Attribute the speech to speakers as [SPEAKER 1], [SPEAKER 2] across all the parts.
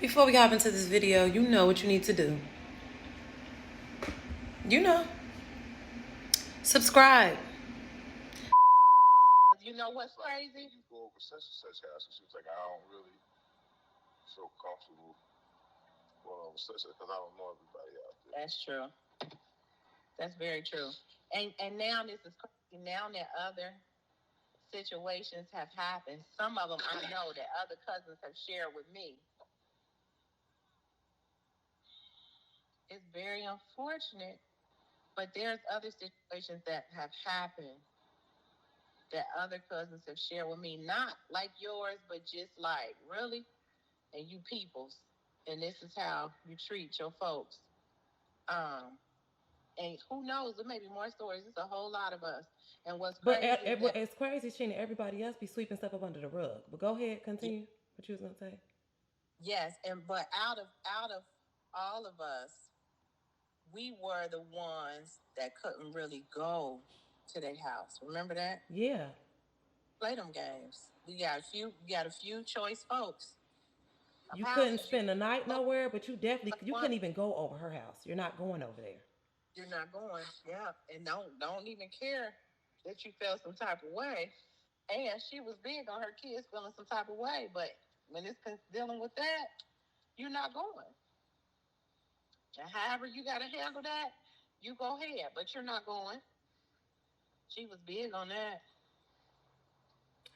[SPEAKER 1] Before we hop into this video, you know what you need to do. You know. Subscribe.
[SPEAKER 2] You know what's crazy?
[SPEAKER 3] You go over such and such house, and she was like, I don't really feel comfortable going over such because I don't know everybody out there.
[SPEAKER 2] That's true. That's very true. And now this is crazy. Now that other situations have happened, some of them I know that other cousins have shared with me. It's very unfortunate, but there's other situations that have happened that other cousins have shared with me, not like yours, but just like, really? And you peoples. And this is how you treat your folks. And who knows, there may be more stories. It's a whole lot of us. And what's
[SPEAKER 1] But
[SPEAKER 2] crazy is that,
[SPEAKER 1] it's crazy, Sheena. Everybody else be sweeping stuff up under the rug. But go ahead, continue what you was gonna say.
[SPEAKER 2] yes, but out of all of us, we were the ones that couldn't really go to their house. Remember that?
[SPEAKER 1] Yeah.
[SPEAKER 2] Play them games. We got a few choice folks.
[SPEAKER 1] You couldn't spend the night nowhere, but you couldn't even go over her house. You're not going over there.
[SPEAKER 2] You're not going. Yeah. And don't even care that you felt some type of way. And she was big on her kids feeling some type of way, but when it's dealing with that, you're not going. And however you got to handle that, you go ahead, but you're not going. She was big on that.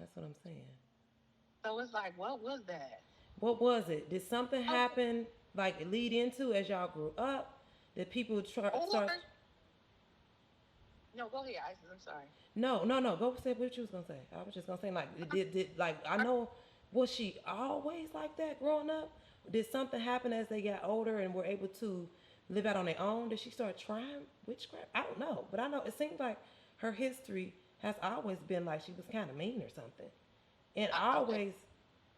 [SPEAKER 1] That's what I'm saying.
[SPEAKER 2] So it's like, what was that?
[SPEAKER 1] What was it? Did something happen like lead into as y'all grew up? Did people start?
[SPEAKER 2] No, go ahead, Isis. I'm sorry.
[SPEAKER 1] No. Go say what you was gonna say. I was just gonna say like did like I know was she always like that growing up? Did something happen as they got older and were able to live out on their own? Did she start trying witchcraft? I don't know, but I know it seems like her history has always been like she was kind of mean or something, and
[SPEAKER 2] Okay.
[SPEAKER 1] always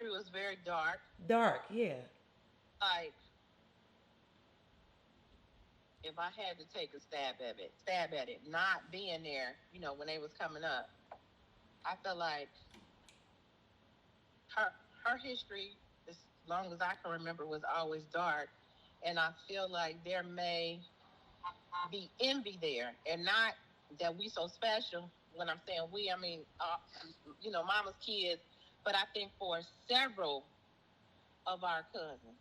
[SPEAKER 2] It was very dark.
[SPEAKER 1] dark. Yeah.
[SPEAKER 2] Like, if I had to take a stab at it, not being there, when they was coming up, I feel like her her history, as long as I can remember, was always dark, and I feel like there may be envy there, and not that we so special. When I'm saying we, I mean, mama's kids, but I think for several of our cousins,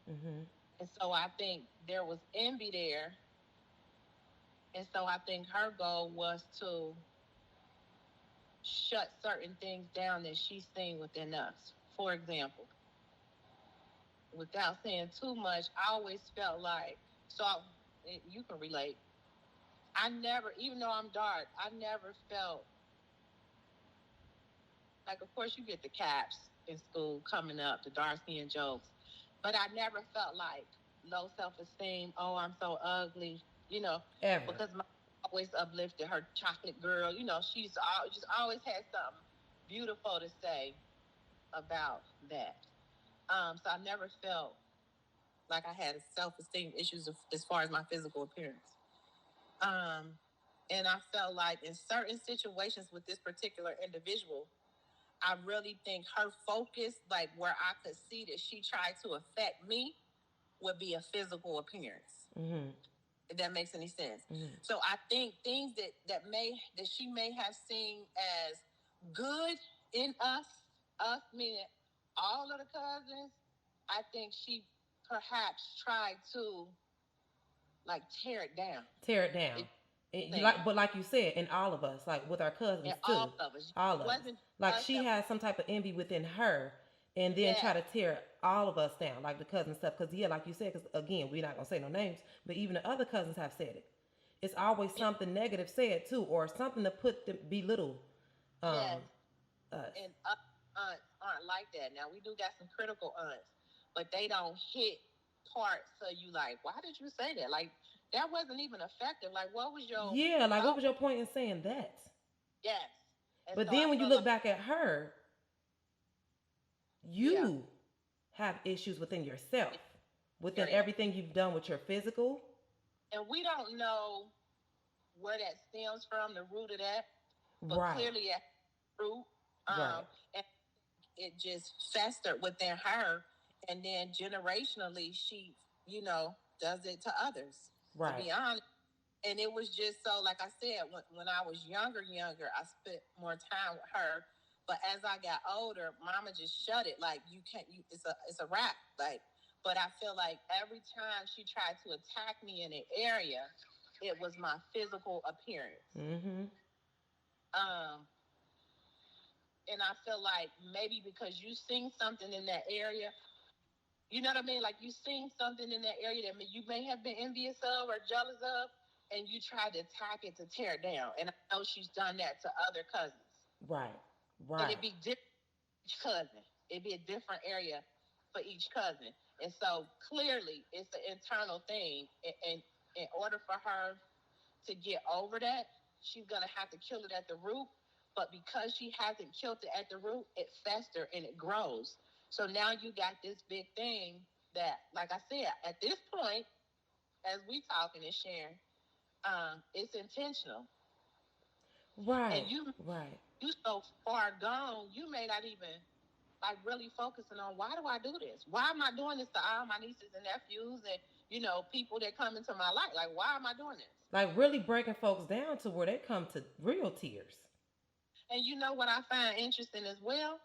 [SPEAKER 1] Mhm.
[SPEAKER 2] and so I think there was envy there, and so I think her goal was to shut certain things down that she's seen within us. For example, without saying too much, I always felt like, you can relate. I never, even though I'm dark, I never felt like, of course, you get the caps in school coming up, the dark skin jokes, but I never felt like low self esteem. Oh, I'm so ugly,
[SPEAKER 1] Ever.
[SPEAKER 2] because my always uplifted her chocolate girl. She's just always had something beautiful to say about that. So I never felt like I had self-esteem issues as far as my physical appearance. Um, and I felt like in certain situations with this particular individual, I really think her focus, like where I could see that she tried to affect me, would be a physical appearance.
[SPEAKER 1] Mhm.
[SPEAKER 2] If that makes any sense.
[SPEAKER 1] Mhm.
[SPEAKER 2] So I think things that she may have seen as good in us meaning all of the cousins, I think she perhaps tried to like tear it down.
[SPEAKER 1] Tear it down. But like you said, in all of us, like with our cousins
[SPEAKER 2] And
[SPEAKER 1] too,
[SPEAKER 2] all of us.
[SPEAKER 1] all
[SPEAKER 2] It
[SPEAKER 1] of us.
[SPEAKER 2] wasn't
[SPEAKER 1] Like
[SPEAKER 2] us
[SPEAKER 1] she
[SPEAKER 2] that
[SPEAKER 1] has some type of envy within her, and then try to tear all of us down, like the cousin stuff. Because yeah, like you said, because again, we're not gonna say no names, but even the other cousins have said it. It's always something negative said too, or something to put them belittle
[SPEAKER 2] yes.
[SPEAKER 1] us.
[SPEAKER 2] And aunts aren't like that. Now we do got some critical aunts, but they don't hit parts so you like, why did you say that? Like that wasn't even effective. Like what was your
[SPEAKER 1] Yeah, like what was your point in saying that?
[SPEAKER 2] Yes. And
[SPEAKER 1] But
[SPEAKER 2] so I
[SPEAKER 1] then when you
[SPEAKER 2] feel
[SPEAKER 1] look
[SPEAKER 2] like
[SPEAKER 1] back at her,
[SPEAKER 2] yeah,
[SPEAKER 1] you have issues within yourself, within
[SPEAKER 2] period.
[SPEAKER 1] everything you've done with your physical.
[SPEAKER 2] And we don't know where that stems from, the root of that, but
[SPEAKER 1] Right.
[SPEAKER 2] clearly at root,
[SPEAKER 1] Right.
[SPEAKER 2] and it just festered within her, and then generationally, she, you know, does it to others. To
[SPEAKER 1] Right.
[SPEAKER 2] be honest, and it was just so, like I said, when I was younger, I spent more time with her. But as I got older, Mama just shut it. Like, you can't. It's a wrap. Like, but I feel like every time she tried to attack me in an area, it was my physical appearance.
[SPEAKER 1] Mm-hmm.
[SPEAKER 2] Um, and I feel like maybe because you sing something in that area, you know what I mean? Like, you sing something in that area that you may have been envious of or jealous of, and you try to attack it to tear it down. And I know she's done that to other cousins.
[SPEAKER 1] Right.
[SPEAKER 2] And
[SPEAKER 1] Right.
[SPEAKER 2] it'd be different for each cousin. It'd be a different area for each cousin. And so clearly it's an internal thing. And in order for her to get over that, she's going to have to kill it at the root. But because she hasn't killed it at the root, it festers and it grows. So now you got this big thing that, like I said, at this point, as we talking and sharing, it's intentional. And
[SPEAKER 1] Right.
[SPEAKER 2] you
[SPEAKER 1] Right.
[SPEAKER 2] you so far gone, you may not even like really focusing on, why do I do this? Why am I doing this to all my nieces and nephews and, you know, people that come into my life? Like, why am I doing this?
[SPEAKER 1] Like really breaking folks down to where they come to real tears.
[SPEAKER 2] And you know what I find interesting as well?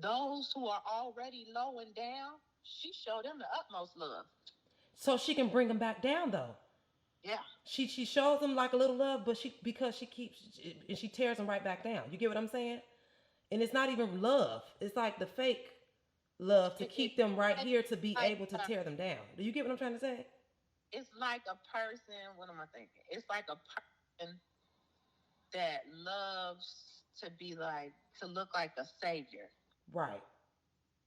[SPEAKER 2] Those who are already low and down, she showed them the utmost love.
[SPEAKER 1] So she can bring them back down though.
[SPEAKER 2] Yeah.
[SPEAKER 1] She shows them like a little love, but she because she keeps and she tears them right back down. You get what I'm saying? And it's not even love. It's like the fake love to keep them right here to be
[SPEAKER 2] Like
[SPEAKER 1] able to tear them down. Do you get what I'm trying to say?
[SPEAKER 2] it's like a person. What am I thinking? It's like a person that loves to be like, to look like a savior
[SPEAKER 1] Right.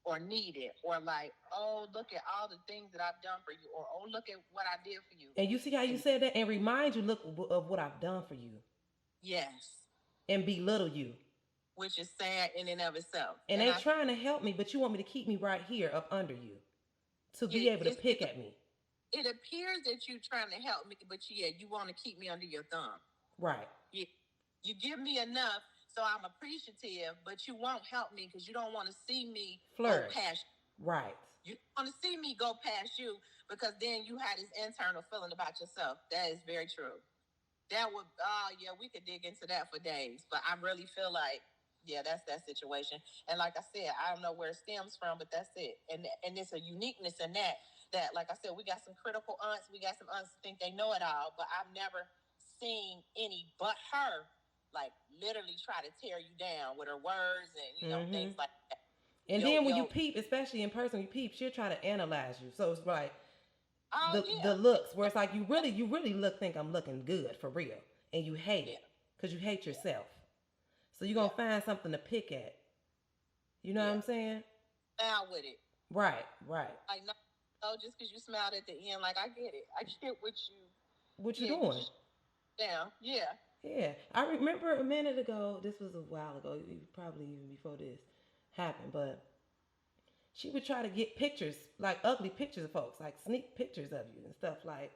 [SPEAKER 2] or needed, or like, oh, look at all the things that I've done for you, or oh, look at what I did for you.
[SPEAKER 1] And you see how you
[SPEAKER 2] And
[SPEAKER 1] said that and remind you, look of what I've done for you
[SPEAKER 2] yes,
[SPEAKER 1] and belittle you.
[SPEAKER 2] which is sad in and of itself.
[SPEAKER 1] And
[SPEAKER 2] And
[SPEAKER 1] they
[SPEAKER 2] I,
[SPEAKER 1] trying to help me, but you want me to keep me right here up under you to be
[SPEAKER 2] it,
[SPEAKER 1] able to pick at me.
[SPEAKER 2] it appears that you're trying to help me, but yeah, you want to keep me under your thumb.
[SPEAKER 1] Right.
[SPEAKER 2] You give me enough, so I'm appreciative, but you won't help me because you don't want to see me go
[SPEAKER 1] Flourish.
[SPEAKER 2] past.
[SPEAKER 1] Right.
[SPEAKER 2] You want to see me go past you because then you had this internal feeling about yourself. That is very true. That would, oh yeah, we could dig into that for days, but I really feel like, yeah, that's that situation. And like I said, I don't know where it stems from, but that's it. And it's a uniqueness in that. That, like I said, we got some critical aunts. We got some aunts who think they know it all, but I've never seen any but her, like, literally try to tear you down with her words and, you know,
[SPEAKER 1] Mm-hmm.
[SPEAKER 2] things like that.
[SPEAKER 1] And
[SPEAKER 2] Yo,
[SPEAKER 1] then when you
[SPEAKER 2] yo,
[SPEAKER 1] peep, especially in person, you peep, she'll try to analyze you. So it's like
[SPEAKER 2] oh
[SPEAKER 1] the
[SPEAKER 2] yeah,
[SPEAKER 1] looks where it's like you really look think I'm looking good for real, and you hate
[SPEAKER 2] yeah,
[SPEAKER 1] it because you hate
[SPEAKER 2] yeah,
[SPEAKER 1] yourself. So you're
[SPEAKER 2] yeah,
[SPEAKER 1] gonna find something to pick at. You know what
[SPEAKER 2] yeah.
[SPEAKER 1] I'm saying?
[SPEAKER 2] Now with it.
[SPEAKER 1] Right. Right.
[SPEAKER 2] Like, no, no, just because you smiled at the end, like, I get it. I get what you,
[SPEAKER 1] What you
[SPEAKER 2] yeah, you
[SPEAKER 1] doing?
[SPEAKER 2] just down. Yeah.
[SPEAKER 1] Yeah, I remember a minute ago. This was a while ago, probably even before this happened. But she would try to get pictures, like ugly pictures of folks, like sneak pictures of you and stuff, like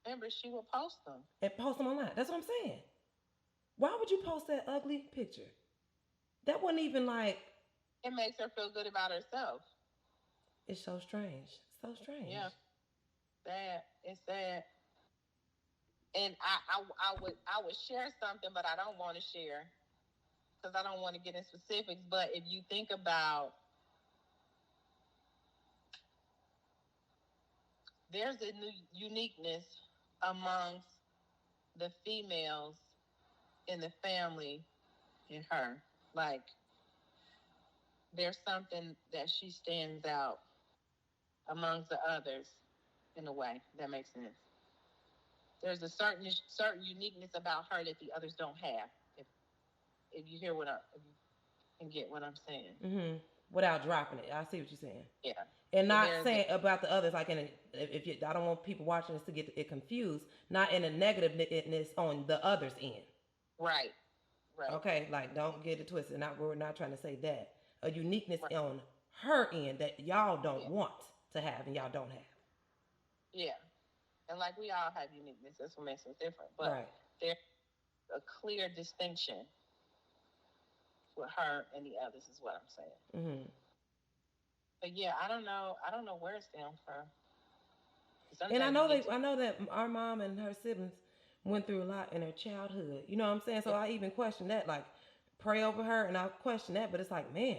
[SPEAKER 2] Remember, she would post them.
[SPEAKER 1] and post them online. That's what I'm saying. Why would you post that ugly picture? That wasn't even like.
[SPEAKER 2] It makes her feel good about herself.
[SPEAKER 1] It's so strange. So strange.
[SPEAKER 2] Yeah. Sad. It's sad. And I would share something, but I don't want to share because I don't want to get in specifics. But if you think about, there's a new uniqueness amongst the females in the family in her. Like, there's something that she stands out amongst the others in a way that makes sense. There's a certain uniqueness about her that the others don't have. If you hear if you can get what I'm saying.
[SPEAKER 1] Mm-hmm. Without dropping it, I see what you're saying,
[SPEAKER 2] Yeah.
[SPEAKER 1] and
[SPEAKER 2] So
[SPEAKER 1] not
[SPEAKER 2] there's
[SPEAKER 1] saying about the others like in a, if you. I don't want people watching this to get it confused. Not in a negativeness on the others end.
[SPEAKER 2] right, right,
[SPEAKER 1] Okay, like don't get it twisted. Not we're not trying to say that. A uniqueness
[SPEAKER 2] right.
[SPEAKER 1] on her end that y'all don't
[SPEAKER 2] Yeah,
[SPEAKER 1] want to have and y'all don't have.
[SPEAKER 2] yeah. And like, we all have uniqueness. That's what makes us different. But
[SPEAKER 1] Right.
[SPEAKER 2] there's a clear distinction with her and the others, is what I'm saying.
[SPEAKER 1] Mm-hmm.
[SPEAKER 2] But yeah, I don't know. I don't know where it stems from.
[SPEAKER 1] And
[SPEAKER 2] Sometimes you get to
[SPEAKER 1] I know that our mom and her siblings went through a lot in her childhood. You know what I'm saying? So I even question that, like pray over her, and I question that. But it's like, man,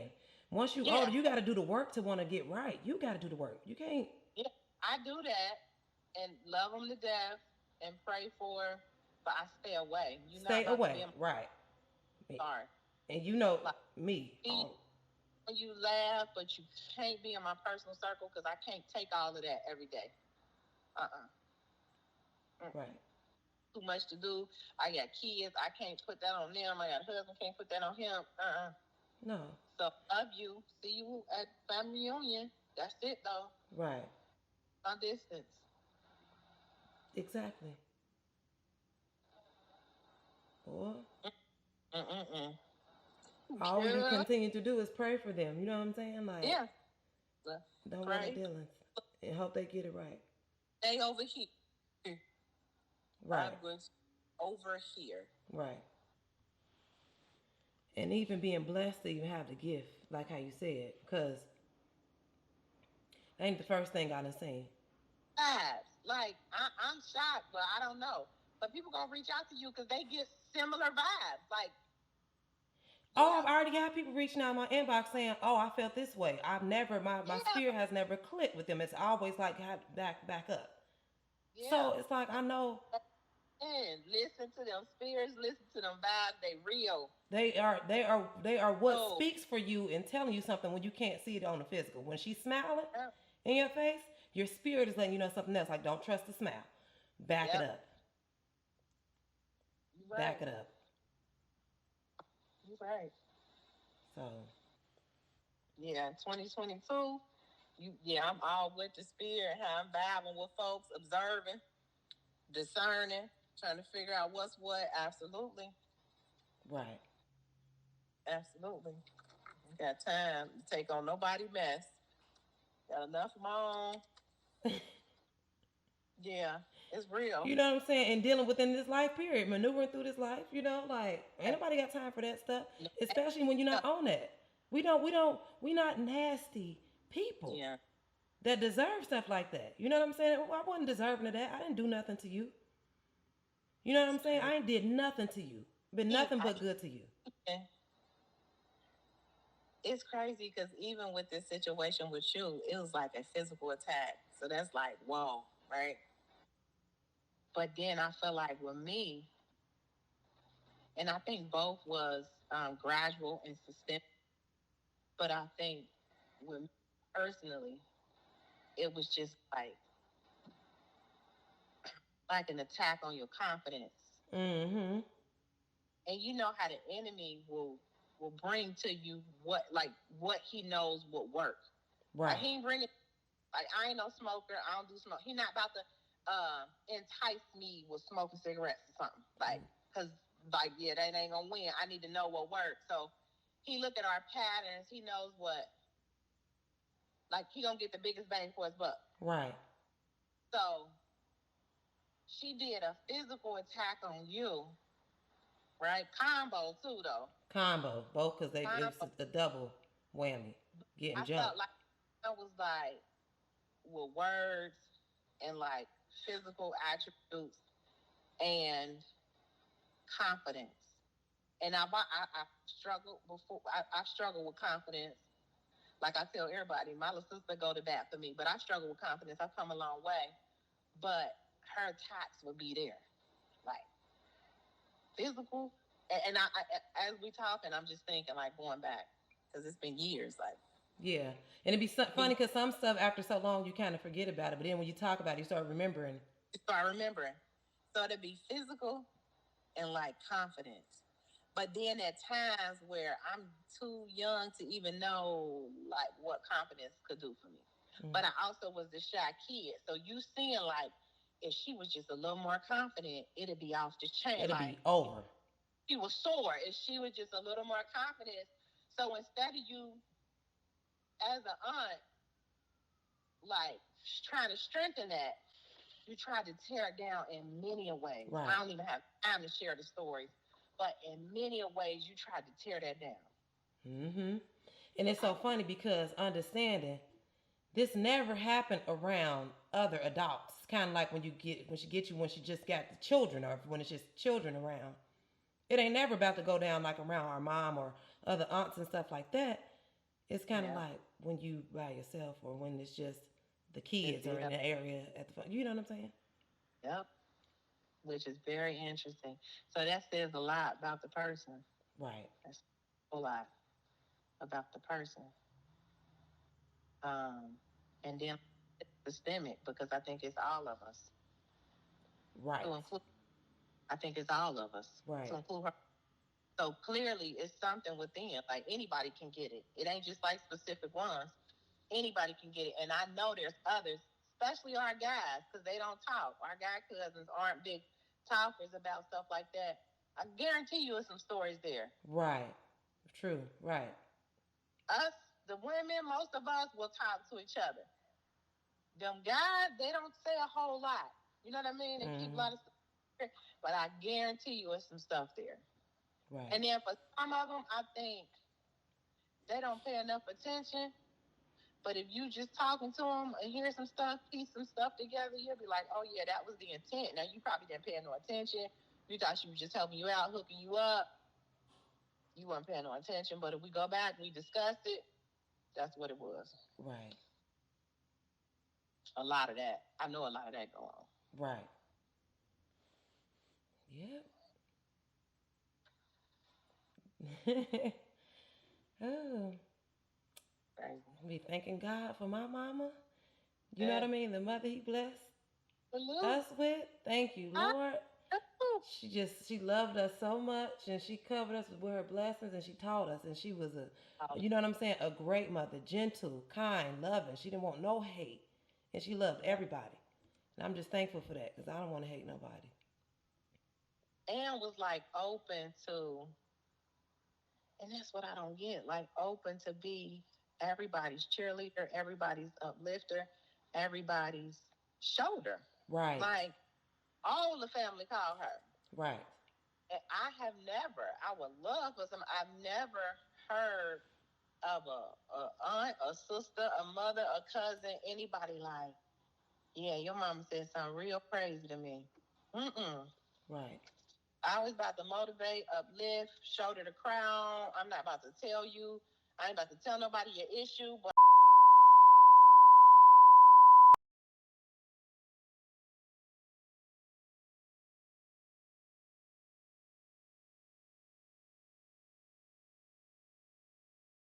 [SPEAKER 1] once you
[SPEAKER 2] yeah,
[SPEAKER 1] older, you got to do the work to want to get right. You got to do the work. You can't
[SPEAKER 2] yeah. I do that and love them to death and pray for, but I stay away. You're not
[SPEAKER 1] stay
[SPEAKER 2] about to be
[SPEAKER 1] away,
[SPEAKER 2] in my
[SPEAKER 1] right?
[SPEAKER 2] sorry.
[SPEAKER 1] And you know
[SPEAKER 2] Like
[SPEAKER 1] me.
[SPEAKER 2] see when you laugh, but you can't be in my personal circle because I can't take all of that every day.
[SPEAKER 1] Right.
[SPEAKER 2] Too much to do. I got kids. I can't put that on them. I got a husband. Can't put that on him.
[SPEAKER 1] No.
[SPEAKER 2] So love you. See you at family reunion. That's it though.
[SPEAKER 1] Right.
[SPEAKER 2] On distance.
[SPEAKER 1] Exactly. Boy,
[SPEAKER 2] Mm-mm-mm.
[SPEAKER 1] all we can
[SPEAKER 2] Girl.
[SPEAKER 1] continue to do is pray for them. You know what I'm saying? Like,
[SPEAKER 2] Yeah.
[SPEAKER 1] don't want no
[SPEAKER 2] Pray.
[SPEAKER 1] dealings, and hope they get it right.
[SPEAKER 2] Stay over here. I'm
[SPEAKER 1] Right.
[SPEAKER 2] going over here.
[SPEAKER 1] Right. And even being blessed to even have the gift, like how you said, because ain't the first thing I done seen.
[SPEAKER 2] Vibes. Like I'm shocked, but I don't know. But people gonna reach out to you because they get similar vibes. Like,
[SPEAKER 1] Oh, I've
[SPEAKER 2] yeah,
[SPEAKER 1] already had people reaching out in my inbox saying, "Oh, I felt this way. I've never my
[SPEAKER 2] yeah,
[SPEAKER 1] spirit has never clicked with them. It's always like back up."
[SPEAKER 2] yeah.
[SPEAKER 1] So it's like I know
[SPEAKER 2] And listen to them spirits, listen to them vibes. They real.
[SPEAKER 1] they are what
[SPEAKER 2] Oh,
[SPEAKER 1] speaks for you and telling you something when you can't see it on the physical. When she's smiling
[SPEAKER 2] yep,
[SPEAKER 1] in your face, your spirit is letting you know something else. Like don't trust the smile. Back it
[SPEAKER 2] yep.
[SPEAKER 1] up.
[SPEAKER 2] You
[SPEAKER 1] Back
[SPEAKER 2] right.
[SPEAKER 1] it up.
[SPEAKER 2] You right.
[SPEAKER 1] So
[SPEAKER 2] Yeah, 2022. Yeah, I'm all with the spirit. How I'm vibing with folks, observing, discerning, trying to figure out what's what. Absolutely,
[SPEAKER 1] right.
[SPEAKER 2] absolutely. Got time to take on nobody mess. Got enough of my own. Yeah, it's real.
[SPEAKER 1] You know what I'm saying? And dealing within this life period, maneuvering through this life, you know, like ain't nobody got time for that stuff.
[SPEAKER 2] No,
[SPEAKER 1] Especially when you're
[SPEAKER 2] no,
[SPEAKER 1] not on that. We not nasty people
[SPEAKER 2] yeah,
[SPEAKER 1] that deserve stuff like that. You know what I'm saying? Well, I wasn't deserving of that. I didn't do nothing to you. You know what I'm saying? I ain't did nothing to you. Been nothing
[SPEAKER 2] I,
[SPEAKER 1] but good to you.
[SPEAKER 2] it's crazy because even with this situation with you, it was like a physical attack. So that's like, whoa, right? But then I feel like with me, and I think both was gradual and systemic. But I think with me personally, it was just like an attack on your confidence.
[SPEAKER 1] Mm-hmm.
[SPEAKER 2] And you know how the enemy will bring to you what he knows will work. Like
[SPEAKER 1] Right.
[SPEAKER 2] he ain't bringing like I ain't no smoker. I don't do smoke. He not about to entice me with smoking cigarettes or something. Like because like yeah, that ain't gonna win. I need to know what works. So he look at our patterns. He knows what like he gonna get the biggest bang for his buck.
[SPEAKER 1] Right.
[SPEAKER 2] So she did a physical attack on you, right? Combo too though.
[SPEAKER 1] Combo. Both because they it's
[SPEAKER 2] Combo.
[SPEAKER 1] a double whammy. Getting
[SPEAKER 2] I
[SPEAKER 1] jumped.
[SPEAKER 2] felt like I was like with words and like physical attributes and confidence. And I struggled before. I struggled with confidence. Like I tell everybody, my little sister go to bat for me, but I struggle with confidence. I've come a long way, but her attacks would be there, like physical. As we talking, I'm just thinking like going back because it's been years. Like
[SPEAKER 1] Yeah. And it'd be funny because some stuff after so long you kind of forget about it, but then when you talk about it, you start remembering.
[SPEAKER 2] start remembering. So to be physical and like confidence. But then at times where I'm too young to even know like what confidence could do for me.
[SPEAKER 1] Mm.
[SPEAKER 2] But I also was the shy kid. So you seeing like if she was just a little more confident, it'd be off the chain.
[SPEAKER 1] It'll
[SPEAKER 2] Like
[SPEAKER 1] be over.
[SPEAKER 2] she was sore. If she was just a little more confident. So instead of you as an aunt, like trying to strengthen that, you tried to tear it down in many ways.
[SPEAKER 1] Right.
[SPEAKER 2] I don't even have time to share the stories, but in many ways, you tried to tear that down.
[SPEAKER 1] Mm-hmm. And it's so funny because understanding this never happened around other adults. It's kind of like when she gets you when she just got the children or when it's just children around. It ain't never about to go down like around our mom or other aunts and stuff like that. It's kind of
[SPEAKER 2] Yeah.
[SPEAKER 1] like when you by yourself or when it's just the
[SPEAKER 2] It's
[SPEAKER 1] kids or in
[SPEAKER 2] yeah.
[SPEAKER 1] the area at the front. You know what I'm saying?
[SPEAKER 2] Yep. Which is very interesting. So that says a lot about the person.
[SPEAKER 1] Right.
[SPEAKER 2] That's a lot about the person. Um, and then systemic because I think it's all of us
[SPEAKER 1] Right.
[SPEAKER 2] to include. I think it's all of us to
[SPEAKER 1] Right.
[SPEAKER 2] include her. So clearly, it's something within. Like anybody can get it. It ain't just like specific ones. Anybody can get it, and I know there's others, especially our guys, because they don't talk. Our guy cousins aren't big talkers about stuff like that. I guarantee you, there's some stories there.
[SPEAKER 1] Right. True. Right.
[SPEAKER 2] Us, the women, most of us will talk to each other. Them guys, they don't say a whole lot. You know what I mean? They keep a
[SPEAKER 1] Mm-hmm.
[SPEAKER 2] lot of stuff, but I guarantee you, there's some stuff there.
[SPEAKER 1] Right.
[SPEAKER 2] And then for some of them, I think they don't pay enough attention. But if you just talking to them and hear some stuff, piece some stuff together, you'll be like, oh yeah, that was the intent. Now you probably didn't pay no attention. You thought she was just helping you out, hooking you up. You weren't paying no attention. But if we go back and we discuss it, that's what it was.
[SPEAKER 1] Right.
[SPEAKER 2] A lot of that. I know a lot of that going on.
[SPEAKER 1] Right. Yep. Oh,
[SPEAKER 2] Crazy.
[SPEAKER 1] I be thanking God for my mama. You know what
[SPEAKER 2] Yeah.
[SPEAKER 1] I mean? The mother He blessed
[SPEAKER 2] Salute.
[SPEAKER 1] us with. Thank you,
[SPEAKER 2] Ah,
[SPEAKER 1] Lord. She loved us so much and she covered us with her blessings and she taught us and she was
[SPEAKER 2] oh,
[SPEAKER 1] you know what I'm saying, a great mother, gentle, kind, loving. She didn't want no hate and she loved
[SPEAKER 2] yeah.
[SPEAKER 1] everybody. And I'm just thankful for that because I don't want to hate nobody.
[SPEAKER 2] And was like open to, and that's what I don't get. Like open to be everybody's cheerleader, everybody's uplifter, everybody's shoulder.
[SPEAKER 1] Right,
[SPEAKER 2] Like all the family call her.
[SPEAKER 1] right,
[SPEAKER 2] And I have never, I would love for some, I've never heard of a aunt, a sister, a mother, a cousin, anybody like, yeah, your mama said something real crazy to me. Mm-mm.
[SPEAKER 1] right.
[SPEAKER 2] I was about to motivate, uplift, shoulder the crown. I'm not about to tell you. I ain't about to tell nobody your issue, but